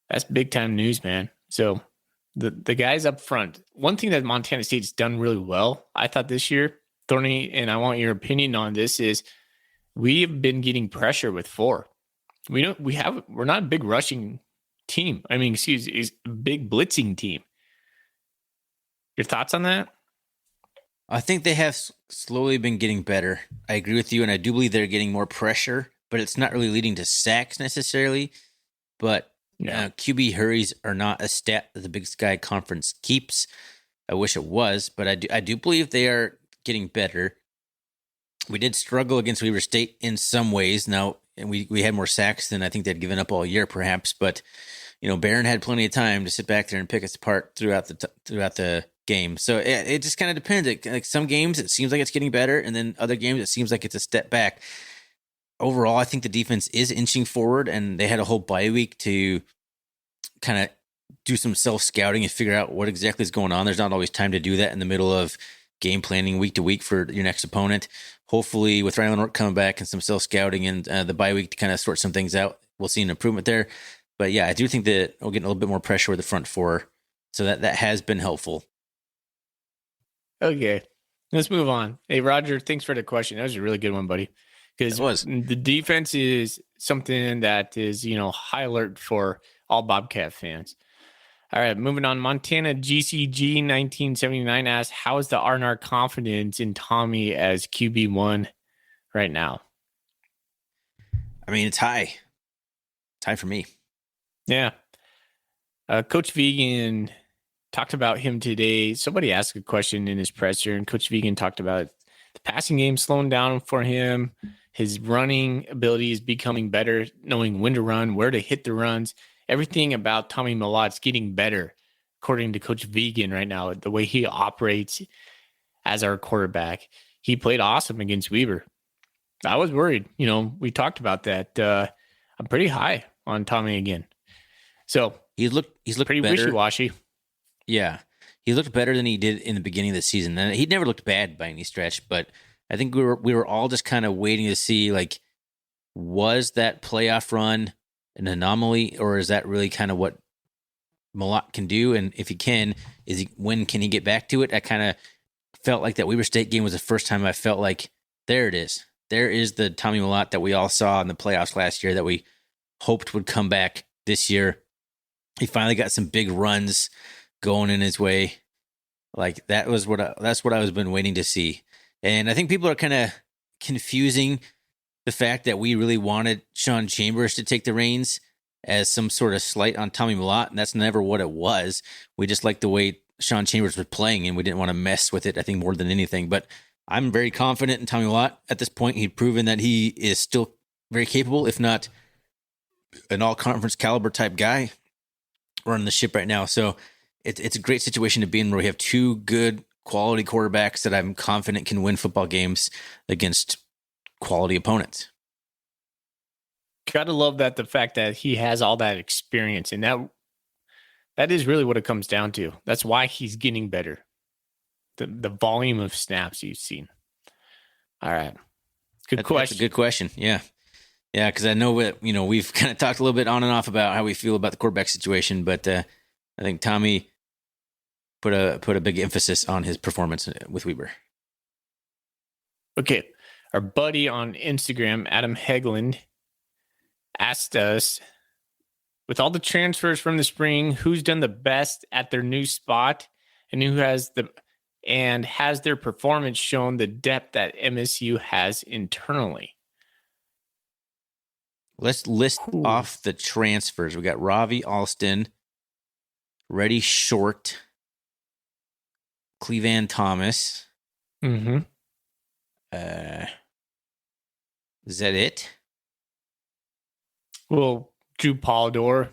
that's big time news, man. So the guys up front, one thing that Montana State's done really well, I thought this year, Thorny, and I want your opinion on this, is we have been getting pressure with 4. We're not a big rushing team. It's a big blitzing team. Your thoughts on that? I think they have slowly been getting better. I agree with you, and I do believe they're getting more pressure, but it's not really leading to sacks necessarily. But QB hurries are not a stat that the Big Sky Conference keeps. I wish it was, but I do believe they are getting better. We did struggle against Weber State in some ways. Now, and we had more sacks than I think they'd given up all year, perhaps. But Barron had plenty of time to sit back there and pick us apart throughout the game. So it just kind of depends. Like some games, it seems like it's getting better, and then other games, it seems like it's a step back. Overall, I think the defense is inching forward, and they had a whole bye week to kind of do some self-scouting and figure out what exactly is going on. There's not always time to do that in the middle of game planning week to week for your next opponent. Hopefully, with Ryan Ork coming back and some self-scouting and the bye week to kind of sort some things out, we'll see an improvement there. But yeah, I do think that we're getting a little bit more pressure with the front 4, so that has been helpful. Okay, let's move on. Hey, Roger, thanks for the question. That was a really good one, buddy. Because the defense is something that is, high alert for all Bobcat fans. All right, moving on. Montana GCG 1979 asks, how is the R&R confidence in Tommy as QB1 right now? I mean, it's high. It's high for me. Yeah. Coach Vegan talked about him today. Somebody asked a question in his presser, and Coach Vegan talked about the passing game slowing down for him. His running ability is becoming better, knowing when to run, where to hit the runs. Everything about Tommy Malot's getting better, according to Coach Vegan right now, the way he operates as our quarterback. He played awesome against Weber. I was worried. We talked about that. I'm pretty high on Tommy again. So he's looked pretty better. Wishy-washy. Yeah, he looked better than he did in the beginning of the season. And he never looked bad by any stretch, but I think we were all just kind of waiting to see, like, was that playoff run an anomaly, or is that really kind of what Malott can do? And if he can, when can he get back to it? I kind of felt like that Weber State game was the first time I felt like there it is. There is the Tommy Malott that we all saw in the playoffs last year that we hoped would come back this year. He finally got some big runs going in his way. Like that's what I was been waiting to see. And I think people are kind of confusing the fact that we really wanted Sean Chambers to take the reins as some sort of slight on Tommy Malott, and that's never what it was. We just liked the way Sean Chambers was playing, and we didn't want to mess with it, I think, more than anything. But I'm very confident in Tommy Malott. At this point, he's proven that he is still very capable, if not an all-conference caliber type guy running the ship right now. So it's a great situation to be in where we have two good quality quarterbacks that I'm confident can win football games against quality opponents. Gotta love that, the fact that he has all that experience, and that is really what it comes down to. That's why he's getting better. The volume of snaps you've seen. All right. Good question. That's a good question. Yeah. Yeah, because I know we've kind of talked a little bit on and off about how we feel about the quarterback situation, but I think Tommy put a big emphasis on his performance with Weber. Okay. Our buddy on Instagram, Adam Hegland, asked us, with all the transfers from the spring, who's done the best at their new spot and has their performance shown the depth that MSU has internally? Let's list off the transfers. We got Ravi Alston, Reddy Short, Clevan Thomas. Mm-hmm. Is that it? Well, Drew Polidor.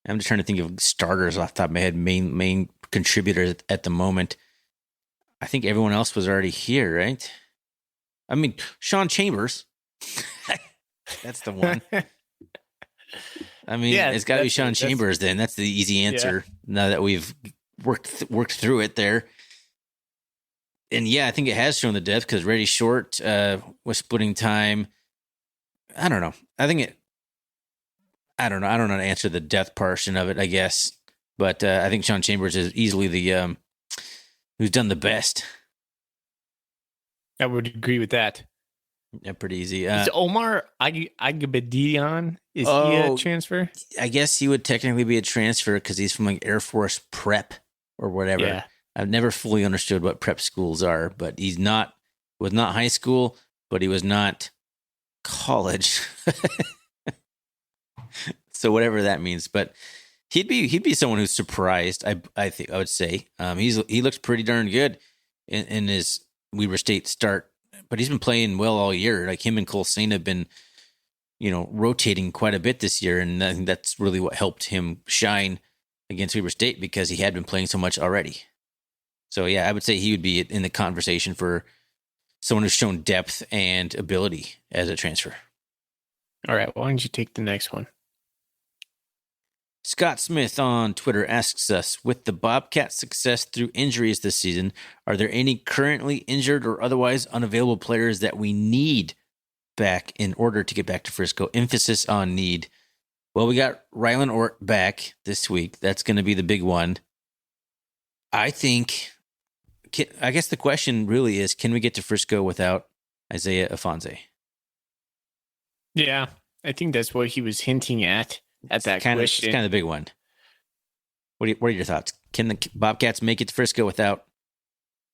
I'm just trying to think of starters off the top of my head, main contributors at the moment. I think everyone else was already here, right? I mean, Sean Chambers. That's the one. I mean, it's got to be Sean Chambers then. That's the easy answer now that we've worked through it there. And yeah, I think it has shown the depth because Reddy Short was splitting time. I don't know. I don't know how to answer the depth portion of it, I guess. But I think Sean Chambers is easily the who's done the best. I would agree with that. Yeah, pretty easy. Is Omar Agabedian, is he a transfer? I guess he would technically be a transfer because he's from like Air Force Prep or whatever. Yeah. I've never fully understood what prep schools are, but was not high school, but he was not college. So whatever that means, but he'd be someone who's surprised. I think I would say he looks pretty darn good in his Weber State start, but he's been playing well all year. Like him and Cole Sain have been, rotating quite a bit this year, and I think that's really what helped him shine against Weber State because he had been playing so much already. So yeah, I would say he would be in the conversation for someone who's shown depth and ability as a transfer. All right, why don't you take the next one? Scott Smith on Twitter asks us, with the Bobcat success through injuries this season, are there any currently injured or otherwise unavailable players that we need back in order to get back to Frisco? Emphasis on need. Well, we got Rylan Ort back this week. That's going to be the big one. I guess the question really is, can we get to Frisco without Isaiah Afonso? Yeah, I think that's what he was hinting at that question. It's kind of the big one. What are your thoughts? Can the Bobcats make it to Frisco without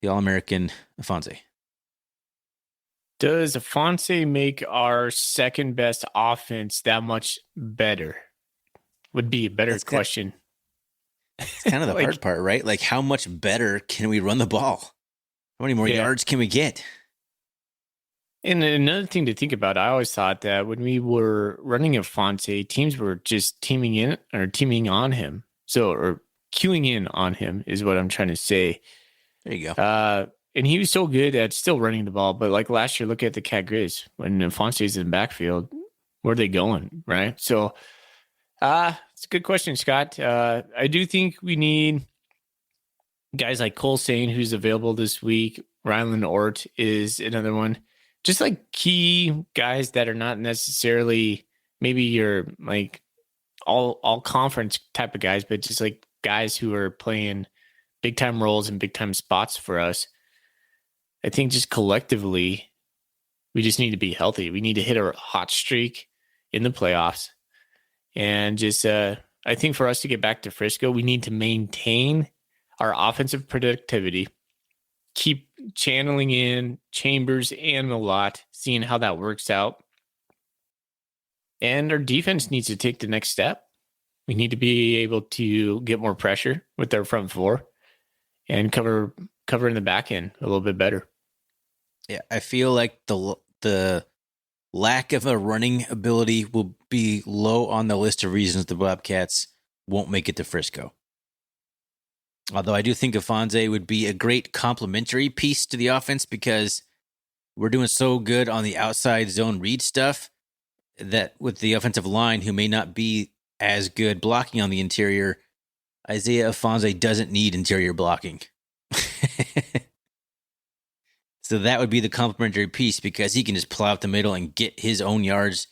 the All-American Afonso? Does Afonso make our second best offense that much better? Would be a better question. It's kind of the hard part, right? Like, how much better can we run the ball? How many more yards can we get? And another thing to think about, I always thought that when we were running Afonso, teams were just teaming on him. Or queuing in on him is what I'm trying to say. There you go. And he was so good at still running the ball. But like last year, look at the Cat Grizz. When Afonso's in the backfield, where are they going, right? So it's a good question, Scott. I do think we need guys like Cole Sain, who's available this week. Rylan Ort is another one. Just like key guys that are not necessarily maybe your like all conference type of guys, but just like guys who are playing big time roles and big time spots for us. I think just collectively, we just need to be healthy. We need to hit a hot streak in the playoffs. And just, I think for us to get back to Frisco, we need to maintain our offensive productivity, keep channeling in Chambers and Malott, seeing how that works out. And our defense needs to take the next step. We need to be able to get more pressure with our front four and cover in the back end a little bit better. Yeah, I feel like the lack of a running ability will be low on the list of reasons the Bobcats won't make it to Frisco. Although I do think Afonso would be a great complementary piece to the offense because we're doing so good on the outside zone read stuff that with the offensive line, who may not be as good blocking on the interior, Isaiah Afonso doesn't need interior blocking. So that would be the complementary piece because he can just plow up the middle and get his own yards.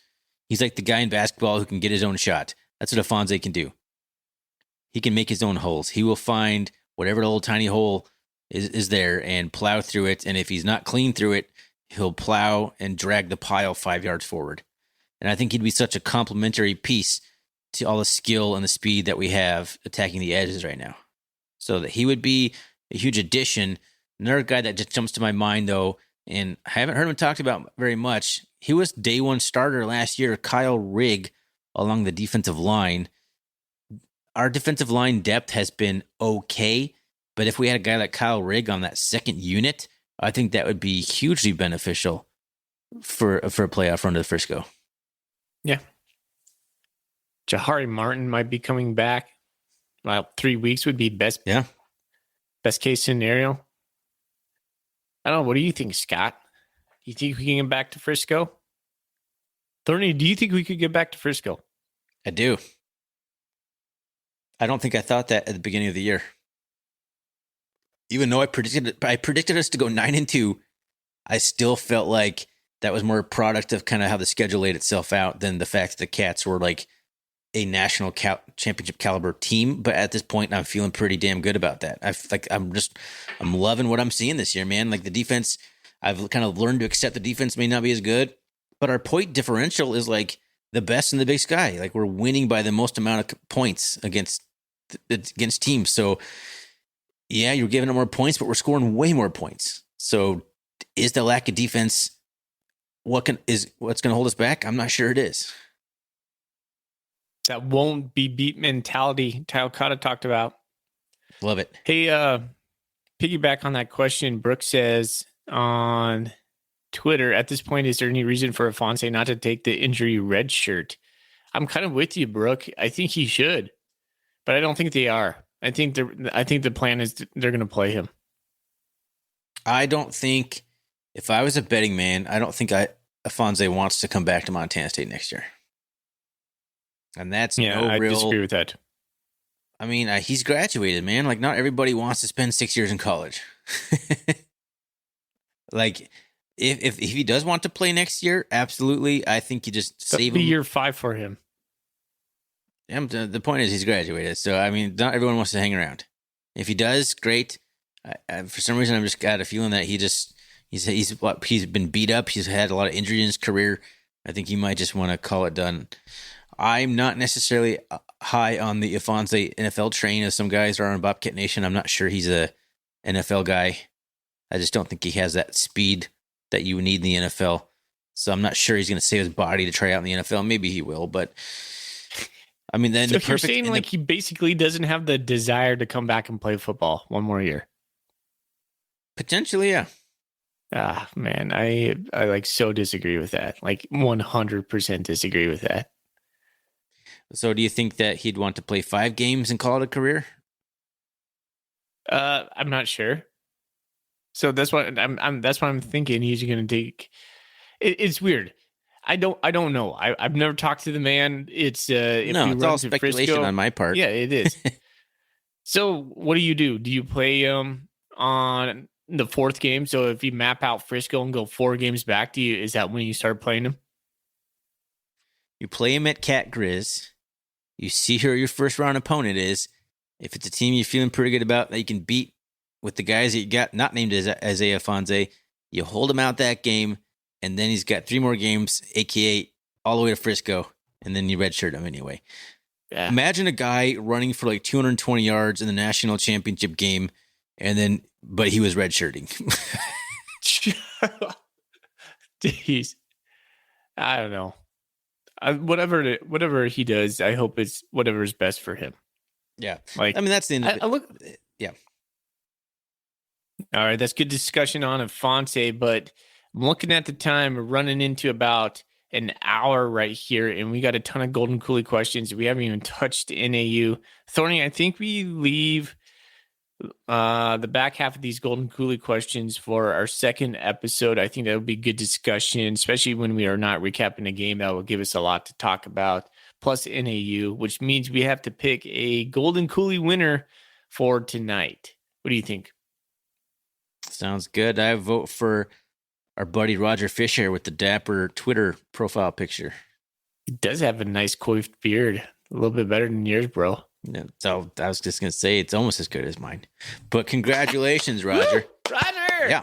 He's like the guy in basketball who can get his own shot. That's what Afonso can do. He can make his own holes. He will find whatever little tiny hole is there and plow through it. And if he's not clean through it, he'll plow and drag the pile 5 yards forward. And I think he'd be such a complementary piece to all the skill and the speed that we have attacking the edges right now. So that he would be a huge addition. Another guy that just jumps to my mind, though, and I haven't heard him talked about very much. He was day one starter last year, Kyle Rigg, along the defensive line. Our defensive line depth has been okay, but if we had a guy like Kyle Rigg on that second unit, I think that would be hugely beneficial for a playoff run to Frisco. Yeah. Jahari Martin might be coming back. Well, 3 weeks would be best case scenario. I don't know. What do you think, Scott? Do you think we can get back to Frisco? Thorny, do you think we could get back to Frisco? I do. I don't think I thought that at the beginning of the year. Even though I predicted us to go 9-2, I still felt like that was more a product of kind of how the schedule laid itself out than the fact that the Cats were like a national championship caliber team. But at this point, I'm feeling pretty damn good about that. I'm loving what I'm seeing this year, man. Like the defense, I've kind of learned to accept the defense may not be as good, but our point differential is like the best in the Big Sky. Like we're winning by the most amount of points against teams. So yeah, you're giving them more points, but we're scoring way more points. So is the lack of defense what's going to hold us back? I'm not sure it is. That won't be beat mentality Kyle Cotta talked about. Love it. Hey, piggyback on that question, Brooke says on Twitter, at this point, is there any reason for Afonso not to take the injury red shirt? I'm kind of with you, Brooke. I think he should, but I don't think they are. I think the plan is they're going to play him. I don't think, if I was a betting man, I don't think Afonso wants to come back to Montana State next year. And that's I disagree with that. I mean, he's graduated, man. Like, not everybody wants to spend 6 years in college. Like, if he does want to play next year, absolutely. I think you just save him. Be year 5 for him. Yeah, the point is he's graduated. So, I mean, not everyone wants to hang around. If he does, great. For some reason, I've just got a feeling that he's been beat up. He's had a lot of injury in his career. I think he might just want to call it done. I'm not necessarily high on the Afonso NFL train as some guys are on Bobcat Nation. I'm not sure he's a NFL guy. I just don't think he has that speed that you need in the NFL. So I'm not sure he's going to save his body to try out in the NFL. Maybe he will, but I mean, then so you're saying like he basically doesn't have the desire to come back and play football one more year. Potentially, yeah. Ah, man, I like so disagree with that. Like 100% disagree with that. So do you think that he'd want to play 5 games and call it a career? I'm not sure. So that's what I'm thinking. He's going to take. It's weird. I don't know. I've never talked to the man. It's it's all speculation Frisco, on my part. Yeah, it is. So what do? Do you play him on the 4th game? So if you map out Frisco and go 4 games back, is that when you start playing him? You play him at Cat Grizz. You see who your first round opponent is. If it's a team you're feeling pretty good about that you can beat with the guys that you got not named as Isaiah Afonso, you hold him out that game, and then he's got 3 more games, aka all the way to Frisco, and then you redshirt him anyway. Yeah. Imagine a guy running for like 220 yards in the national championship game, but he was redshirting. Jeez, I don't know. Whatever he does, I hope it's whatever is best for him. Yeah, like I mean that's the end of it. Yeah. All right, that's good discussion on Afonso, but I'm looking at the time, we're running into about an hour right here, and we got a ton of Golden Coolie questions. We haven't even touched NAU. Thorny, I think we leave the back half of these Golden Coolie questions for our second episode. I think that would be good discussion, especially when we are not recapping a game. That will give us a lot to talk about, plus NAU, which means we have to pick a Golden Coolie winner for tonight. What do you think? Sounds good. I vote for our buddy Roger Fisher with the dapper Twitter profile picture. He does have a nice coiffed beard. A little bit better than yours, bro. Yeah, so I was just going to say it's almost as good as mine. But congratulations, Roger. Roger! Yeah.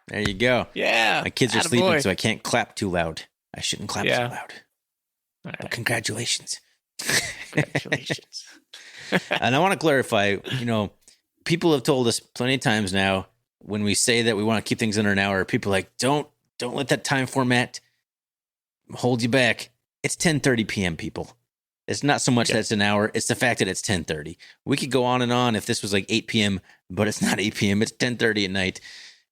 There you go. Yeah. My kids are sleeping, so I can't clap too loud. I shouldn't clap Yeah. so loud. All But right. congratulations. Congratulations. And I want to clarify, people have told us plenty of times now when we say that we want to keep things under an hour, people are like, don't let that time format hold you back. It's 10:30 p.m., people. It's not so much that it's an hour. It's the fact that it's 10:30. We could go on and on if this was like 8 p.m., but it's not 8 p.m. It's 10:30 at night.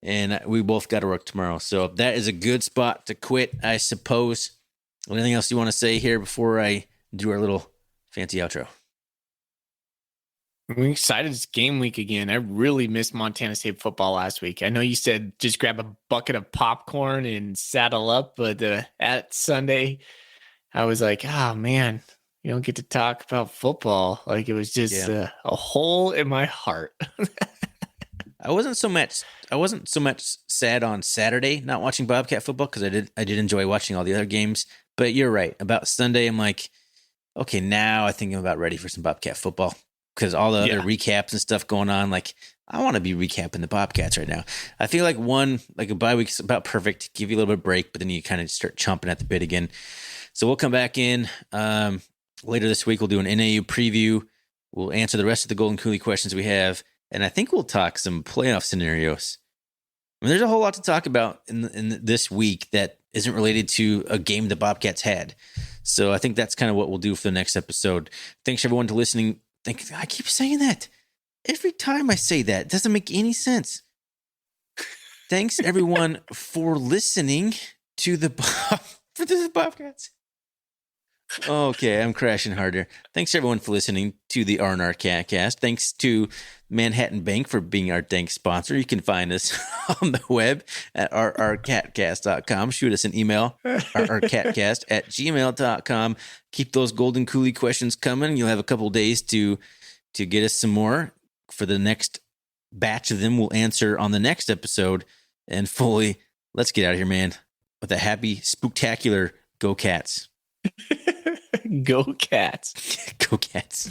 And we both got to work tomorrow. So that is a good spot to quit, I suppose. Anything else you want to say here before I do our little fancy outro? I'm excited it's game week again. I really missed Montana State football last week. I know you said just grab a bucket of popcorn and saddle up, but at Sunday, I was like, oh man, you don't get to talk about football. Like it was just a hole in my heart. I wasn't so much sad on Saturday not watching Bobcat football because I did enjoy watching all the other games. But you're right about Sunday. I'm like, okay, now I think I'm about ready for some Bobcat football because all the other recaps and stuff going on. Like I want to be recapping the Bobcats right now. I feel like a bye week's about perfect, give you a little bit of break, but then you kind of start chomping at the bit again. So we'll come back in later this week. We'll do an NAU preview. We'll answer the rest of the Golden Coolie questions we have. And I think we'll talk some playoff scenarios. I mean, there's a whole lot to talk about in this week that isn't related to a game the Bobcats had. So I think that's kind of what we'll do for the next episode. Thanks, everyone, for listening. I keep saying that. Every time I say that, it doesn't make any sense. Thanks, everyone, for listening to the Bobcats. Okay, I'm crashing harder. Thanks, everyone, for listening to the R&R Catcast. Thanks to Manhattan Bank for being our thanks sponsor. You can find us on the web at rrcatcast.com. Shoot us an email, rrcatcast@gmail.com. Keep those Golden Coolie questions coming. You'll have a couple days to get us some more. For the next batch of them, we'll answer on the next episode. And fully, let's get out of here, man, with a happy, spooktacular Go Cats. Go Cats. Go Cats.